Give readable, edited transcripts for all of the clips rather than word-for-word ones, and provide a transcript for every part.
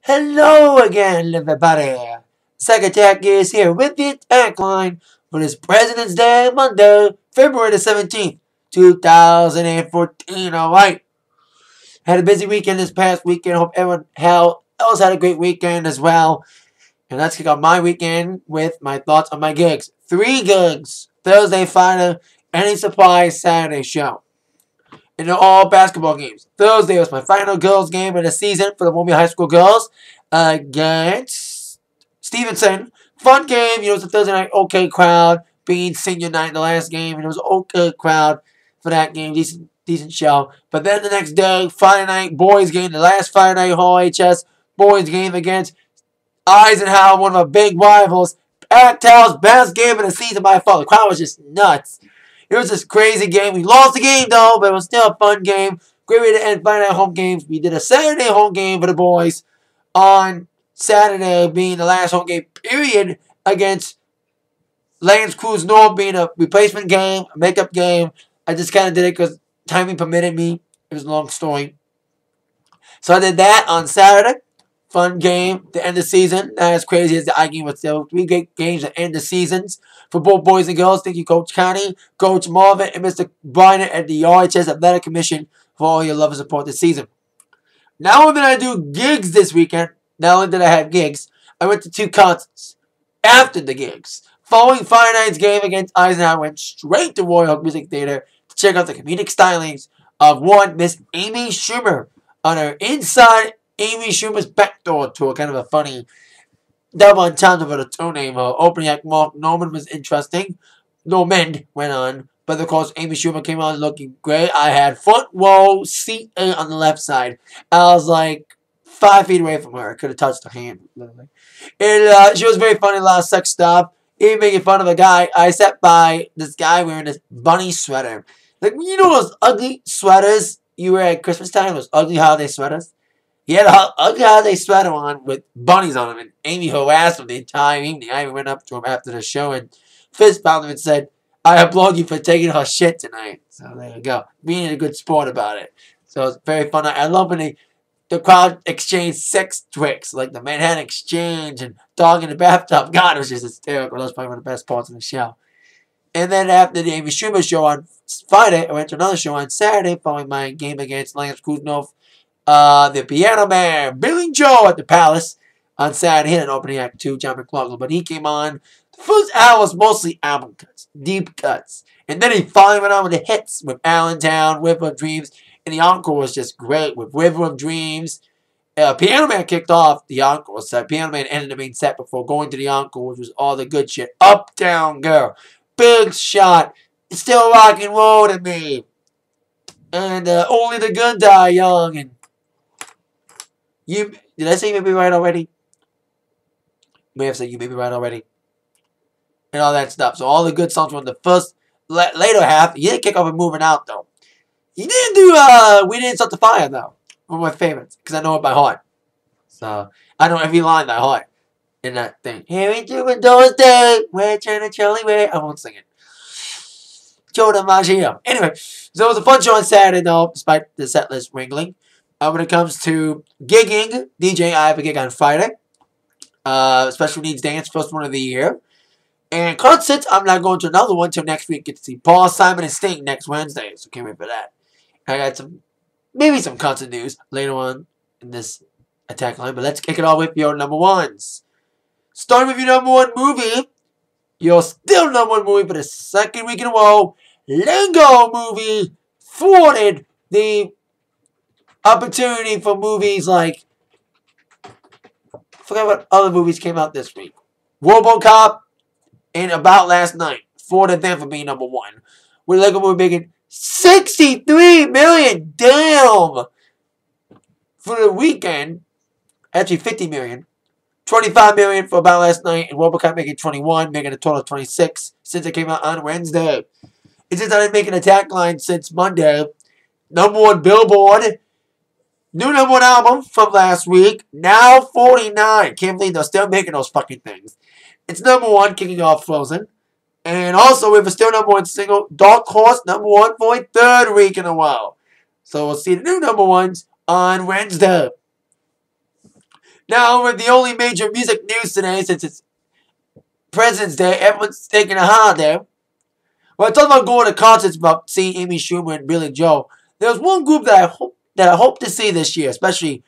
Hello again, everybody. Second Attack is here with the Atakline for this President's Day Monday, February the 17th, 2014. Alright. Had a busy weekend this past weekend. Hope everyone else had a great weekend as well. And let's kick off my weekend with my thoughts on my gigs. 3 gigs. Thursday, Friday, any surprise Saturday show. And they're all basketball games. Thursday was my final girls game of the season for the Wilmington High School girls against Stevenson. Fun game. It was a Thursday night okay crowd. Being senior night in the last game. And it was an okay crowd for that game. Decent show. But then the next day, Friday night boys game. The last Friday night Hall HS boys game against Eisenhower, one of our big rivals. Actal's best game of the season by far. The crowd was just nuts. It was this crazy game. We lost the game, though, but it was still a fun game. Great way to end Friday night home games. We did a Saturday home game for the boys on Saturday, being the last home game, period, against Lance Cruz North, being a replacement game, a makeup game. I just kind of did it because timing permitted me. It was a long story. So I did that on Saturday. Fun game to end the season. Not as crazy as the I game, but still 3 great games to end the seasons for both boys and girls. Thank you, Coach Connie, Coach Marvin, and Mr. Bryant at the RHS Athletic Commission for all your love and support this season. Now when I do gigs this weekend, not only did I have gigs, I went to 2 concerts after the gigs. Following Friday night's game against Eisenhower, I went straight to Royal Oak Music Theater to check out the comedic stylings of one Miss Amy Schumer on her Inside Amy Schumer's Backdoor Tour. Kind of a funny double entendre for the tour name. Opening act Mark Norman was interesting. Normand went on. But of course, Amy Schumer came on looking great. I had front row seat A on the left side. I was like 5 feet away from her. I could have touched her hand, literally. And she was very funny. A lot of sex stuff. Even making fun of a guy. I sat by this guy wearing this bunny sweater. Like, you know those ugly sweaters you wear at Christmas time? Those ugly holiday sweaters? He had an ugly holiday sweater on with bunnies on him, and Amy harassed him the entire evening. I even went up to him after the show and fist bumped him and said, I applaud you for taking her shit tonight. So there you go. Being a good sport about it. So it's very fun. I love when the crowd exchanged sex tricks, like the Manhattan Exchange and Dog in the Bathtub. God, it was just hysterical. That was probably one of the best parts of the show. And then after the Amy Schumer show on Friday, I went to another show on Saturday following my game against Lance Cruz North. The Piano Man, Billy Joel at the Palace on Saturday. He had an opening act too, John McLaughlin, but he came on. The first hour was mostly album cuts, deep cuts. And then he finally went on with the hits with Allentown, River of Dreams, and the encore was just great with River of Dreams. Piano Man kicked off the encore set. Piano Man ended the main set before going to the encore, which was all the good shit. Uptown Girl, Big Shot, It's Still Rock and Roll to Me, and Only the Good Die Young, and did I say You May Be Right Already? May have said You May Be Right Already. And all that stuff. So all the good songs were in the first, later half. He didn't kick off and Moving Out, though. He didn't do, We Didn't Start the Fire, though. One of my favorites. Because I know it by heart. So, I know every line by heart. In that thing. Here we do in those days. We're trying to Charlie Way. I won't sing it. Joe DiMaggio. Anyway. So it was a fun show on Saturday, though. Despite the set list wrangling. When it comes to gigging, DJ, I have a gig on Friday. Special Needs Dance, first one of the year. And concerts, I'm not going to another one until next week. Get to see Paul, Simon, and Sting next Wednesday. So can't wait for that. I got maybe some concert news later on in this attack line. But let's kick it off with your number ones. Starting with your number 1 movie. Your still number 1 movie for the second week in a row. Lego Movie thwarted the opportunity for movies like, forgot what other movies came out this week. RoboCop and About Last Night. Thwarted them for being number 1. With Lego Movie making $63 million. Damn! For the weekend. Actually $50 million. $25 million for About Last Night. And RoboCop making $21, making a total of $26 since it came out on Wednesday. It just started making attack line since Monday. Number 1 Billboard. New number 1 album from last week. Now 49. Can't believe they're still making those fucking things. It's number 1, kicking off Frozen. And also, we have a still number 1 single, Dark Horse, number 1 for a 3rd week in a row. So we'll see the new number 1s on Wednesday. Now, with the only major music news today, since it's President's Day, everyone's taking a holiday. When I talked about going to concerts, about seeing Amy Schumer and Billy Joel, there's one group that I hope to see this year, especially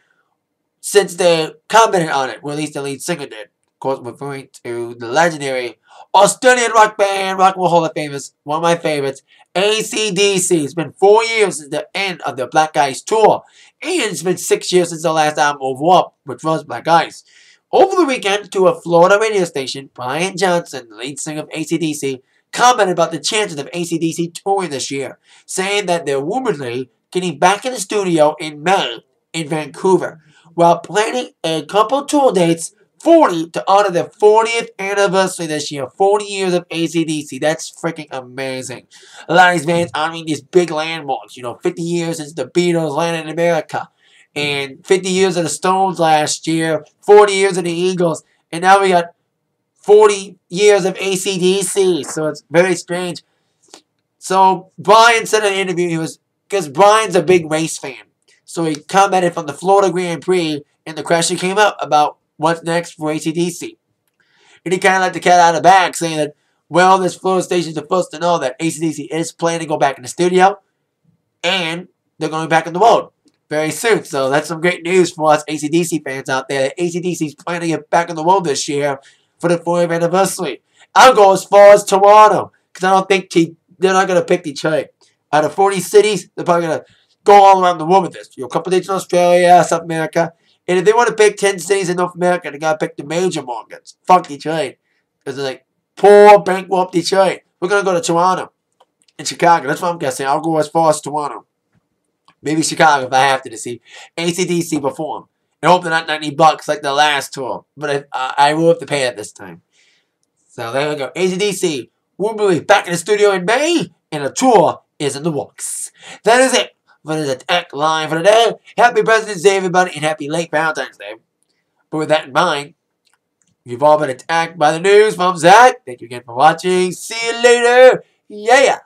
since they commented on it, or at least the lead singer did. Of course, referring to the legendary Australian rock band, Rock and Roll Hall of Famers, one of my favorites, AC/DC. It's been 4 years since the end of their Black Ice tour, and it's been 6 years since the last album Over Up, which was Black Ice. Over the weekend, to a Florida radio station, Brian Johnson, the lead singer of AC/DC, commented about the chances of AC/DC touring this year, saying that they're rumoredly getting back in the studio in May in Vancouver, while planning a couple tour dates 40 to honor their 40th anniversary this year. 40 years of AC/DC. That's freaking amazing. A lot of these bands honoring these big landmarks. 50 years since the Beatles landed in America. And 50 years of the Stones last year. 40 years of the Eagles. And now we got 40 years of AC/DC. So it's very strange. So Brian said in an interview, because Brian's a big race fan. So he commented from the Florida Grand Prix, and the question came up about what's next for AC/DC. And he kind of let the cat out of the bag, saying that, well, this Florida station is the first to know that AC/DC is planning to go back in the studio, and they're going back on the road very soon. So that's some great news for us AC/DC fans out there. AC/DC is planning to get back on the road this year for the 40th anniversary. I'll go as far as Toronto, because I don't think they're not going to pick Detroit. Out of 40 cities, they're probably going to go all around the world with this. A couple dates in Australia, South America. And if they want to pick 10 cities in North America, they got to pick the major markets. Fuck Detroit. Because they're like, poor, bankrupt Detroit. We're going to go to Toronto and Chicago. That's what I'm guessing. I'll go as far as Toronto. Maybe Chicago if I have to see AC/DC perform. And hope they're not $90 like the last tour. But I will have to pay it this time. So there we go. AC/DC will be back in the studio in May. And a tour is in the works. That is it for the Atakline for today. Happy President's Day, everybody, and happy late Valentine's Day. But with that in mind, you've all been attacked by the news from Zach. Thank you again for watching. See you later. Yeah.